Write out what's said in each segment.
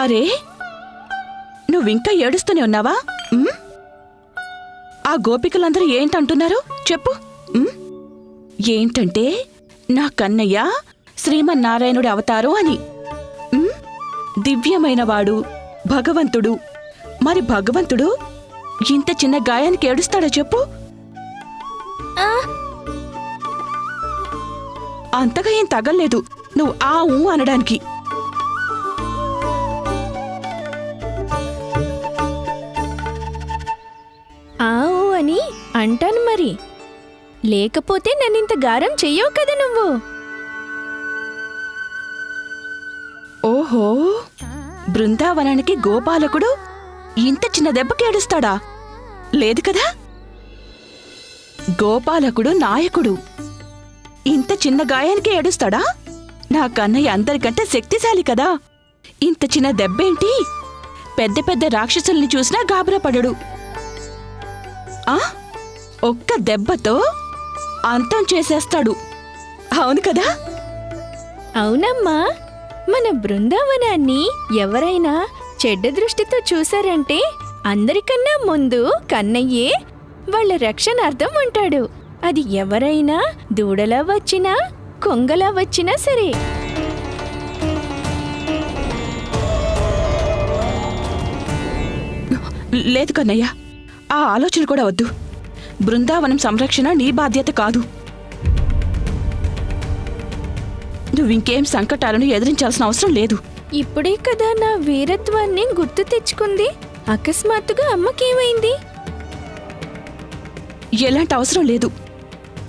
అరే, నువ్వింకా ఏడుస్తూనే ఉన్నావా? ఆ గోపికలందరూ ఏంటంటున్నారు చెప్పు. ఏంటంటే నా కన్నయ్య శ్రీమన్నారాయణుడి అవతారం అని. దివ్యమైనవాడు, భగవంతుడు. మరి భగవంతుడు ఇంత చిన్న గాయానికి ఏడుస్తాడా చెప్పు? అంతగా ఏం తగల్లేదు నువ్వు ఆ ఊ అనడానికి. ఆవు అని అంటాను మరి, లేకపోతే నన్నింత గారం చెయ్యవు కదా నువ్వు. ఓహో, బృందావనానికి గోపాలకుడు ఇంత చిన్న దెబ్బకి ఏడుస్తాడా? లేదు కదా. గోపాలకుడు నాయకుడు ఇంత చిన్న గాయానికి ఏడుస్తాడా? నా కన్నయ్య అందరికంటే శక్తిశాలి కదా. ఇంత చిన్న దెబ్బేంటి? పెద్ద పెద్ద రాక్షసుల్ని చూసినా గాబరాపడడు. ఒక్క దెబ్బతో అంతం చేసేస్తాడు. అవును కదా. అవునమ్మా, మన బృందావనాన్ని ఎవరైనా చెడ్డ దృష్టితో చూశారంటే అందరికన్నా ముందు కన్నయ్యే వాళ్ళ రక్షణార్థం ఉంటాడు. అది ఎవరైనా దూడలా వచ్చినా కొంగలా వచ్చినా సరే. లేదు కన్నయ్య, ఆ ఆలోచన కూడా వద్దు. బృందావనం సంరక్షణ నీ బాధ్యత కాదు. నువ్వింకేం సంకటాలను ఎదిరించాల్సిన అవసరం లేదు. ఇప్పుడే కదా నా వీరత్వాన్ని గుర్తు తెచ్చుకుంది. అకస్మాత్తుగా అమ్మకేమైంది? ఎలాంటి అవసరం లేదు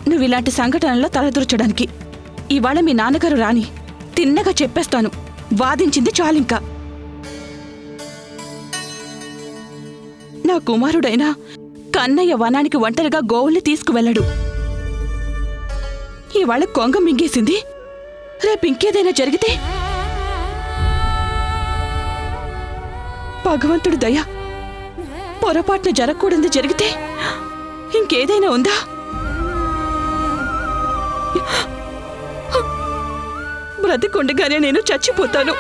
నువ్విలాంటి సంఘటనలో తలదూర్చడానికి. ఇవాళ మీ నాన్నగారు రాని తిన్నగా చెప్పేస్తాను. వాదించింది చాలింకా. నా కుమారుడైనా కన్నయ్య వనానికి ఒంటరిగా గోవుల్ని తీసుకువెళ్ళడు. ఇవాళ కొంగ మింగేసింది, రేపింకేదైనా జరిగితే? భగవంతుడి దయ, పొరపాటున జరగకూడదు జరిగితే ఇంకేదైనా ఉందా? బ్రతికుండగానే నేను చచ్చిపోతాను.